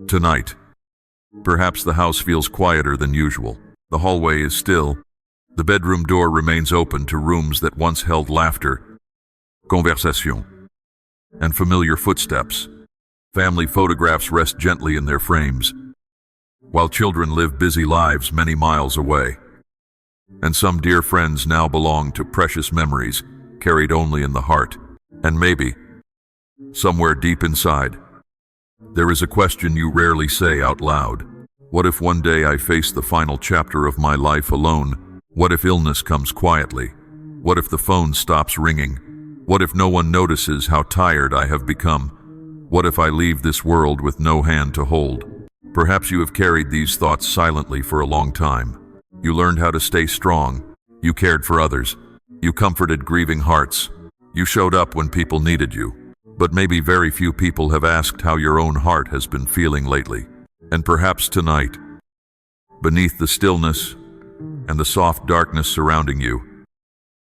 Tonight, perhaps the house feels quieter than usual. The hallway is still. The bedroom door remains open to rooms that once held laughter, conversation, and familiar footsteps. Family photographs rest gently in their frames, while children live busy lives many miles away. And some dear friends now belong to precious memories, carried only in the heart. And maybe, somewhere deep inside, there is a question you rarely say out loud. What if one day I face the final chapter of my life alone? What if illness comes quietly? What if the phone stops ringing? What if no one notices how tired I have become? What if I leave this world with no hand to hold? Perhaps you have carried these thoughts silently for a long time. You learned how to stay strong. You cared for others. You comforted grieving hearts. You showed up when people needed you. But maybe very few people have asked how your own heart has been feeling lately. And perhaps tonight, beneath the stillness and the soft darkness surrounding you,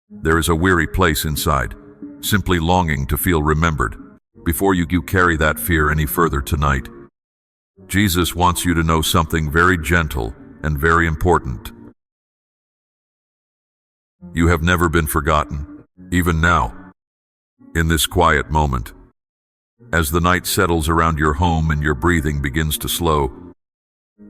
there is a weary place inside, simply longing to feel remembered. Before you carry that fear any further tonight, Jesus wants you to know something very gentle and very important. You have never been forgotten, even now, in this quiet moment. As the night settles around your home and your breathing begins to slow,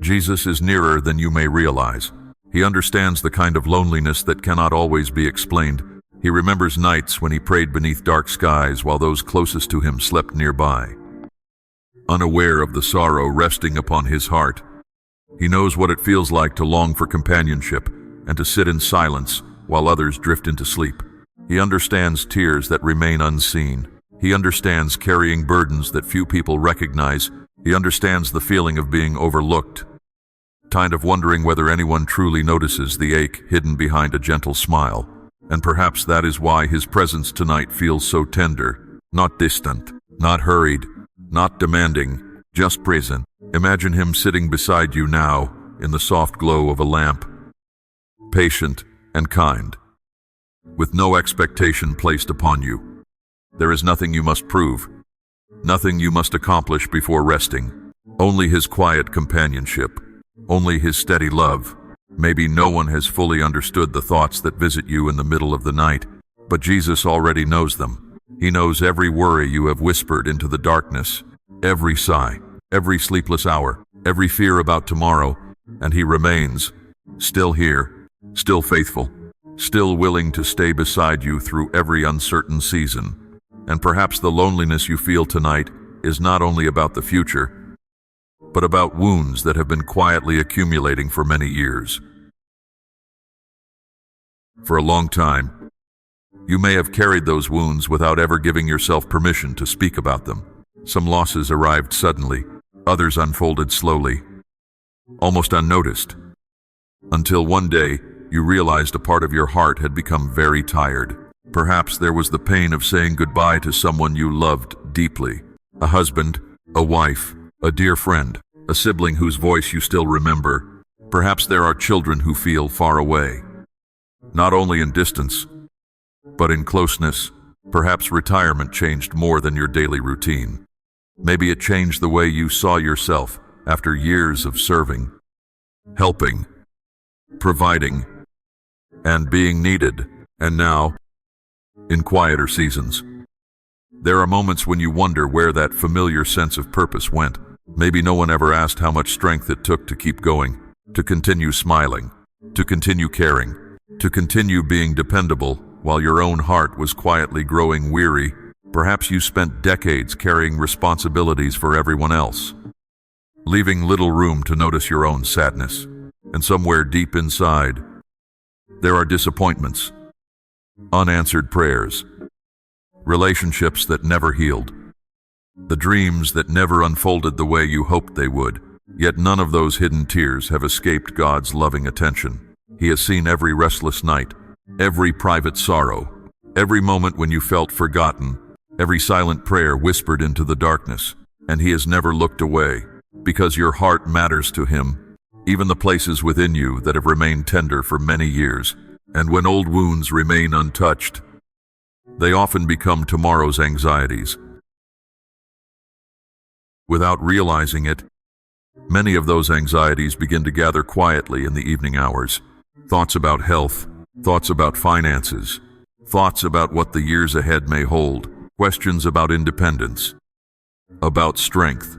Jesus is nearer than you may realize. He understands the kind of loneliness that cannot always be explained. He remembers nights when he prayed beneath dark skies while those closest to him slept nearby. Unaware of the sorrow resting upon his heart, he knows what it feels like to long for companionship and to sit in silence while others drift into sleep. He understands tears that remain unseen. He understands carrying burdens that few people recognize. He understands the feeling of being overlooked, kind of wondering whether anyone truly notices the ache hidden behind a gentle smile. And perhaps that is why his presence tonight feels so tender, not distant, not hurried, not demanding, just present. Imagine him sitting beside you now in the soft glow of a lamp, patient and kind, with no expectation placed upon you. There is nothing you must prove, nothing you must accomplish before resting. Only his quiet companionship, only his steady love. Maybe no one has fully understood the thoughts that visit you in the middle of the night, but Jesus already knows them. He knows every worry you have whispered into the darkness, every sigh, every sleepless hour, every fear about tomorrow, and he remains, still here, still faithful, still willing to stay beside you through every uncertain season. And perhaps the loneliness you feel tonight is not only about the future, but about wounds that have been quietly accumulating for many years. For a long time, you may have carried those wounds without ever giving yourself permission to speak about them. Some losses arrived suddenly, others unfolded slowly, almost unnoticed, until one day you realized a part of your heart had become very tired. Perhaps there was the pain of saying goodbye to someone you loved deeply, a husband, a wife, a dear friend, a sibling whose voice you still remember. Perhaps there are children who feel far away, not only in distance, but in closeness. Perhaps retirement changed more than your daily routine. Maybe it changed the way you saw yourself after years of serving, helping, providing, and being needed. And now, in quieter seasons, there are moments when you wonder where that familiar sense of purpose went. Maybe no one ever asked how much strength it took to keep going, to continue smiling, to continue caring, to continue being dependable while your own heart was quietly growing weary. Perhaps you spent decades carrying responsibilities for everyone else, leaving little room to notice your own sadness. And somewhere deep inside, there are disappointments, unanswered prayers, relationships that never healed, the dreams that never unfolded the way you hoped they would. Yet none of those hidden tears have escaped God's loving attention. He has seen every restless night, every private sorrow, every moment when you felt forgotten, every silent prayer whispered into the darkness, and he has never looked away, because your heart matters to him, even the places within you that have remained tender for many years. And when old wounds remain untouched, they often become tomorrow's anxieties. Without realizing it, Many of those anxieties begin to gather quietly in the evening hours. Thoughts about health, thoughts about finances, thoughts about what the years ahead may hold, questions about independence, about strength,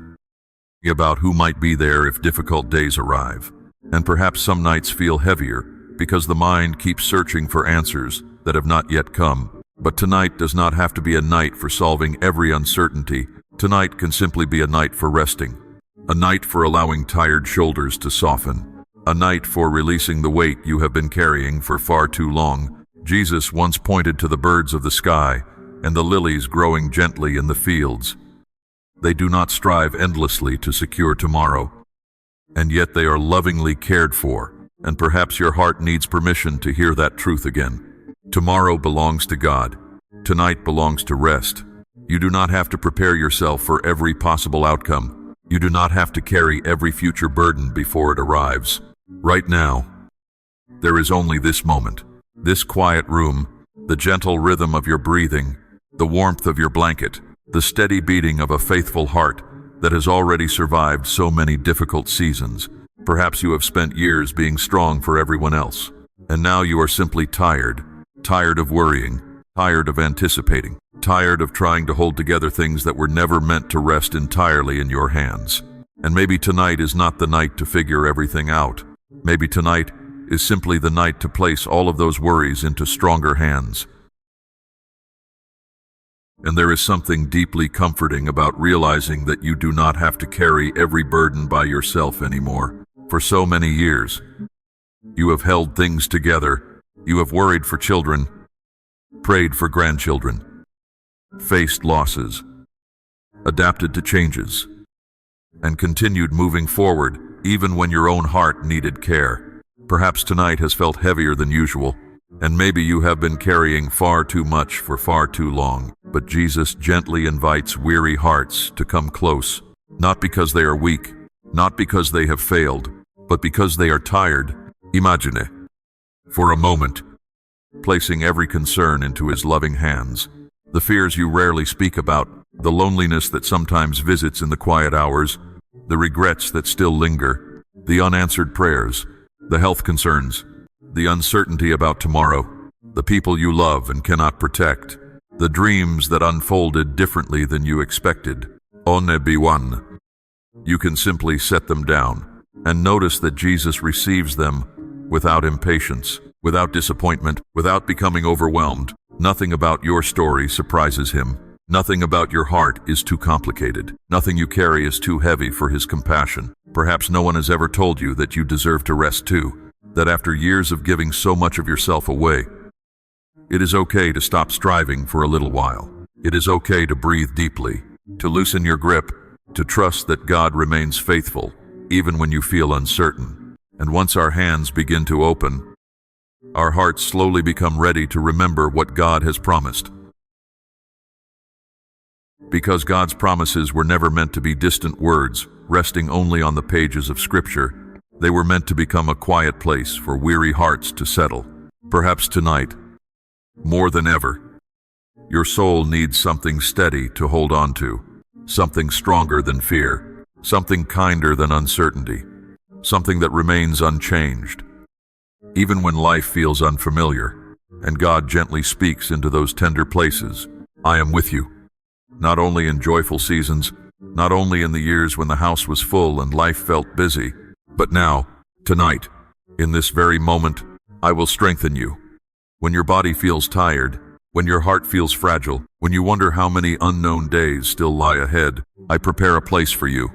about who might be there if difficult days arrive. And perhaps some nights feel heavier because the mind keeps searching for answers that have not yet come. But tonight does not have to be a night for solving every uncertainty. Tonight can simply be a night for resting, a night for allowing tired shoulders to soften, a night for releasing the weight you have been carrying for far too long. Jesus once pointed to the birds of the sky and the lilies growing gently in the fields. They do not strive endlessly to secure tomorrow, and yet they are lovingly cared for, and perhaps your heart needs permission to hear that truth again. Tomorrow belongs to God. Tonight belongs to rest. You do not have to prepare yourself for every possible outcome. You do not have to carry every future burden before it arrives. Right now, there is only this moment, this quiet room, the gentle rhythm of your breathing, the warmth of your blanket, the steady beating of a faithful heart that has already survived so many difficult seasons. Perhaps you have spent years being strong for everyone else, and now you are simply tired of worrying, tired of anticipating, tired of trying to hold together things that were never meant to rest entirely in your hands. And maybe tonight is not the night to figure everything out. Maybe tonight is simply the night to place all of those worries into stronger hands. And there is something deeply comforting about realizing that you do not have to carry every burden by yourself anymore. For so many years, you have held things together. You have worried for children, prayed for grandchildren, faced losses, adapted to changes, and continued moving forward even when your own heart needed care. Perhaps tonight has felt heavier than usual, and maybe you have been carrying far too much for far too long. But Jesus gently invites weary hearts to come close, not because they are weak, not because they have failed, but because they are tired. Imagine, for a moment, placing every concern into his loving hands, the fears you rarely speak about, the loneliness that sometimes visits in the quiet hours, the regrets that still linger, the unanswered prayers, the health concerns, the uncertainty about tomorrow, the people you love and cannot protect, the dreams that unfolded differently than you expected. One. You can simply set them down and notice that Jesus receives them without impatience, without disappointment, without becoming overwhelmed. Nothing about your story surprises him. Nothing about your heart is too complicated. Nothing you carry is too heavy for his compassion. Perhaps no one has ever told you that you deserve to rest too, that after years of giving so much of yourself away, it is okay to stop striving for a little while. It is okay to breathe deeply, to loosen your grip, to trust that God remains faithful, even when you feel uncertain. And once our hands begin to open, our hearts slowly become ready to remember what God has promised. Because God's promises were never meant to be distant words, resting only on the pages of Scripture. They were meant to become a quiet place for weary hearts to settle. Perhaps tonight, more than ever, your soul needs something steady to hold on to, something stronger than fear, something kinder than uncertainty, something that remains unchanged, even when life feels unfamiliar, and God gently speaks into those tender places. I am with you, not only in joyful seasons, not only in the years when the house was full and life felt busy, but now, tonight, in this very moment, I will strengthen you. When your body feels tired, when your heart feels fragile, when you wonder how many unknown days still lie ahead, I prepare a place for you.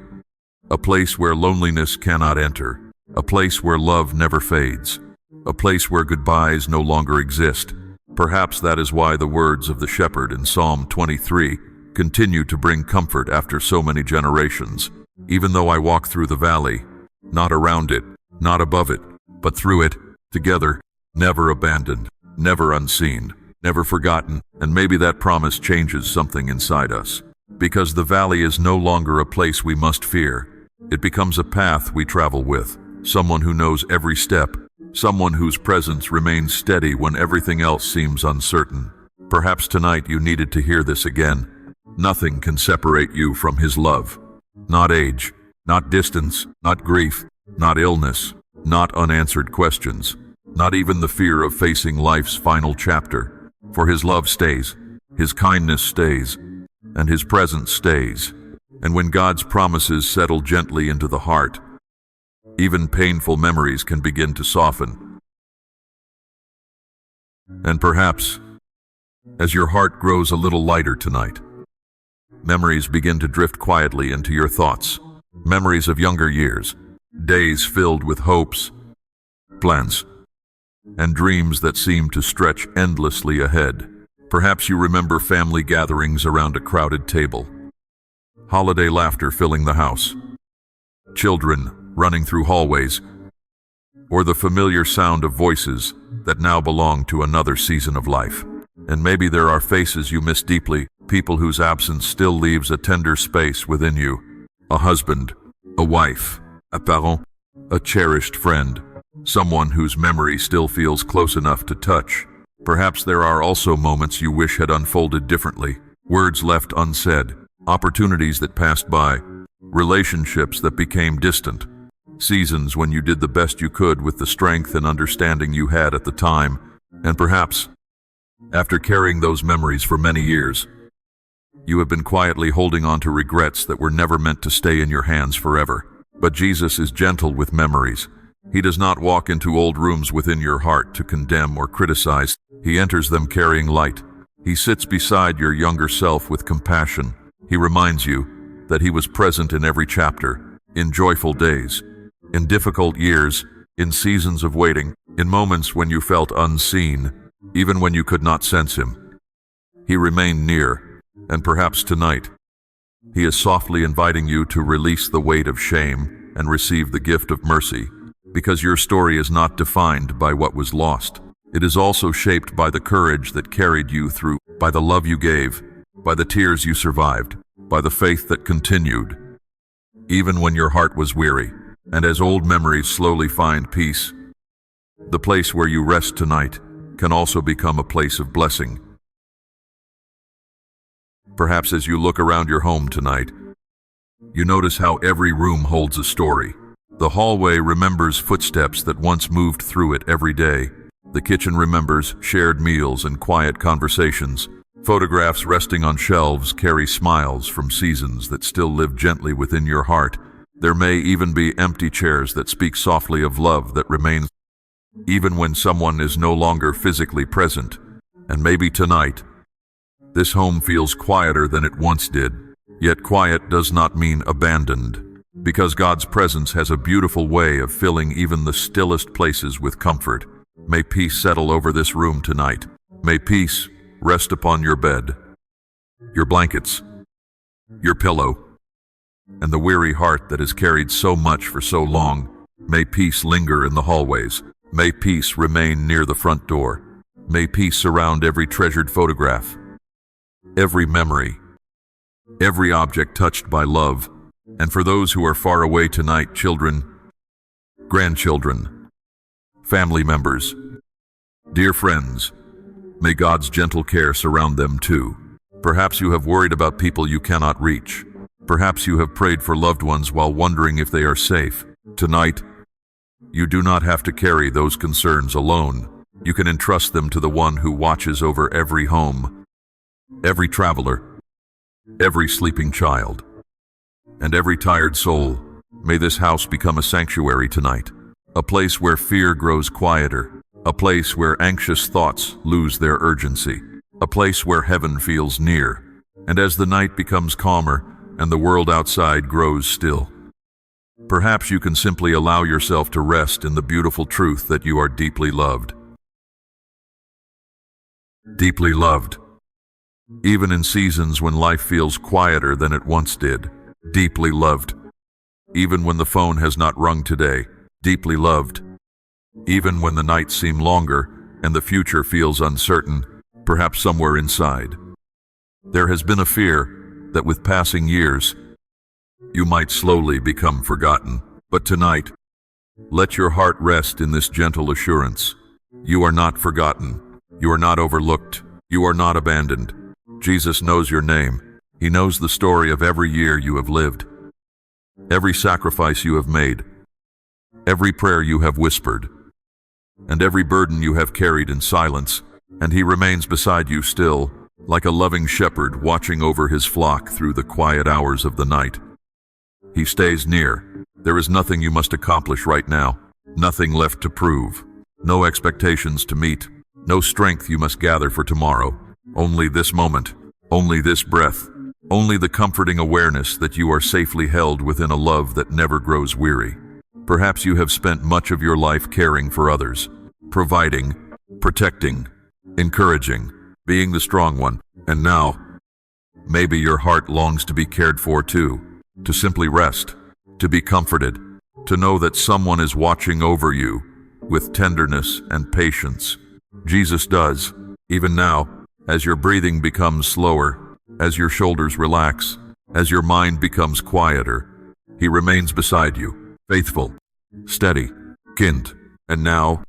A place where loneliness cannot enter. A place where love never fades. A place where goodbyes no longer exist. Perhaps that is why the words of the shepherd in Psalm 23 continue to bring comfort after so many generations. Even though I walk through the valley, not around it, not above it, but through it, together, never abandoned, never unseen, never forgotten. And maybe that promise changes something inside us. Because the valley is no longer a place we must fear. It becomes a path we travel with, someone who knows every step, someone whose presence remains steady when everything else seems uncertain. Perhaps tonight you needed to hear this again. Nothing can separate you from his love. Not age, Not distance, not grief, not illness, not unanswered questions, not even the fear of facing life's final chapter. For his love stays, his kindness stays, and his presence stays. And when God's promises settle gently into the heart, even painful memories can begin to soften. And perhaps, as your heart grows a little lighter tonight, memories begin to drift quietly into your thoughts. Memories of younger years, days filled with hopes, plans, and dreams that seem to stretch endlessly ahead. Perhaps you remember family gatherings around a crowded table, holiday laughter filling the house, children running through hallways, or the familiar sound of voices that now belong to another season of life. And maybe there are faces you miss deeply, people whose absence still leaves a tender space within you. A husband, a wife, a parent, a cherished friend, someone whose memory still feels close enough to touch. Perhaps there are also moments you wish had unfolded differently, words left unsaid, opportunities that passed by, relationships that became distant, seasons when you did the best you could with the strength and understanding you had at the time. And perhaps, after carrying those memories for many years, you have been quietly holding on to regrets that were never meant to stay in your hands forever. But Jesus is gentle with memories. He does not walk into old rooms within your heart to condemn or criticize. He enters them carrying light. He sits beside your younger self with compassion. He reminds you that he was present in every chapter, in joyful days, in difficult years, in seasons of waiting, in moments when you felt unseen, even when you could not sense him. He remained near. And perhaps tonight, he is softly inviting you to release the weight of shame and receive the gift of mercy, because your story is not defined by what was lost. It is also shaped by the courage that carried you through, by the love you gave, by the tears you survived, by the faith that continued, even when your heart was weary. And as old memories slowly find peace, the place where you rest tonight can also become a place of blessing. Perhaps as you look around your home tonight, you notice how every room holds a story. The hallway remembers footsteps that once moved through it every day. The kitchen remembers shared meals and quiet conversations. Photographs resting on shelves carry smiles from seasons that still live gently within your heart. There may even be empty chairs that speak softly of love that remains even when someone is no longer physically present. And maybe tonight, this home feels quieter than it once did, yet quiet does not mean abandoned, because God's presence has a beautiful way of filling even the stillest places with comfort. May peace settle over this room tonight. May peace rest upon your bed, your blankets, your pillow, and the weary heart that has carried so much for so long. May peace linger in the hallways. May peace remain near the front door. May peace surround every treasured photograph, every memory, every object touched by love. And for those who are far away tonight, children, grandchildren, family members, dear friends, may God's gentle care surround them too. Perhaps you have worried about people you cannot reach. Perhaps you have prayed for loved ones while wondering if they are safe. Tonight, you do not have to carry those concerns alone. You can entrust them to the one who watches over every home, every traveler, every sleeping child, and every tired soul. May this house become a sanctuary tonight, a place where fear grows quieter, a place where anxious thoughts lose their urgency, a place where heaven feels near. And as the night becomes calmer and the world outside grows still, perhaps you can simply allow yourself to rest in the beautiful truth that you are deeply loved. Deeply loved. Even in seasons when life feels quieter than it once did. Deeply loved. Even when the phone has not rung today. Deeply loved. Even when the nights seem longer and the future feels uncertain, perhaps somewhere inside, there has been a fear that with passing years, you might slowly become forgotten. But tonight, let your heart rest in this gentle assurance. You are not forgotten. You are not overlooked. You are not abandoned. Jesus knows your name. He knows the story of every year you have lived. every sacrifice you have made, every prayer you have whispered, and every burden you have carried in silence, and he remains beside you still, like a loving shepherd watching over his flock through the quiet hours of the night. He stays near. There is nothing you must accomplish right now, nothing left to prove, no expectations to meet, no strength you must gather for tomorrow. Only this moment, only this breath, only the comforting awareness that you are safely held within a love that never grows weary. Perhaps you have spent much of your life caring for others, providing, protecting, encouraging, being the strong one, and now, maybe your heart longs to be cared for too, to simply rest, to be comforted, to know that someone is watching over you with tenderness and patience. Jesus does, even now, as your breathing becomes slower, as your shoulders relax, as your mind becomes quieter. He remains beside you, faithful, steady, kind. And now,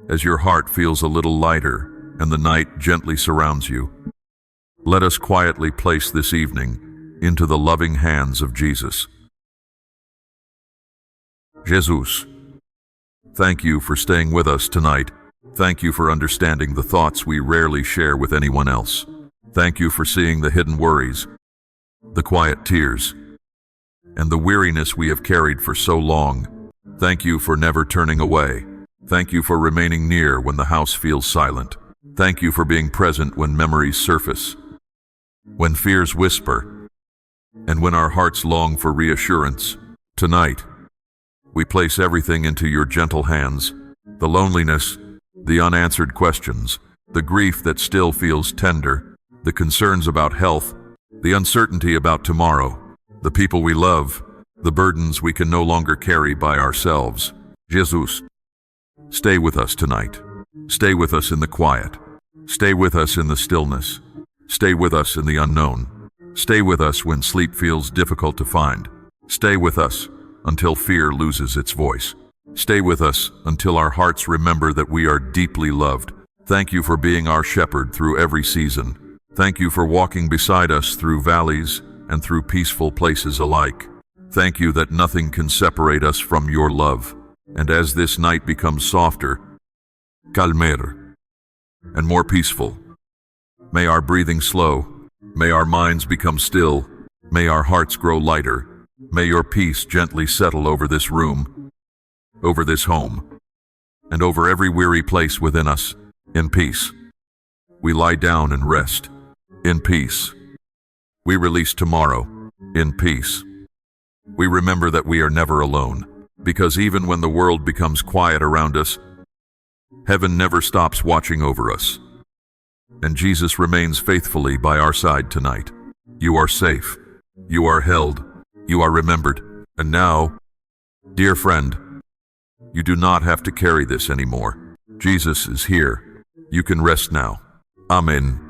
as your heart feels a little lighter and the night gently surrounds you, let us quietly place this evening into the loving hands of Jesus. Jesus, thank you for staying with us tonight. Thank you for understanding the thoughts we rarely share with anyone else. Thank you for seeing the hidden worries, the quiet tears, and the weariness we have carried for so long. Thank you for never turning away. Thank you for remaining near when the house feels silent. Thank you for being present when memories surface, when fears whisper, and when our hearts long for reassurance. Tonight, we place everything into your gentle hands, the loneliness, the unanswered questions, the grief that still feels tender, the concerns about health, the uncertainty about tomorrow, the people we love, the burdens we can no longer carry by ourselves. Jesus, stay with us tonight. Stay with us in the quiet. Stay with us in the stillness. Stay with us in the unknown. Stay with us when sleep feels difficult to find. Stay with us until fear loses its voice. Stay with us until our hearts remember that we are deeply loved. Thank you for being our shepherd through every season. Thank you for walking beside us through valleys and through peaceful places alike. Thank you that nothing can separate us from your love. And as this night becomes softer, calmer, and more peaceful, may our breathing slow, may our minds become still, may our hearts grow lighter, may your peace gently settle over this room, over this home, and over every weary place within us. In peace, we lie down and rest. In peace, we release tomorrow. In peace, we remember that we are never alone, because even when the world becomes quiet around us, heaven never stops watching over us. And Jesus remains faithfully by our side tonight. You are safe. You are held. You are remembered. And now, dear friend, you do not have to carry this anymore. Jesus is here. You can rest now. Amen.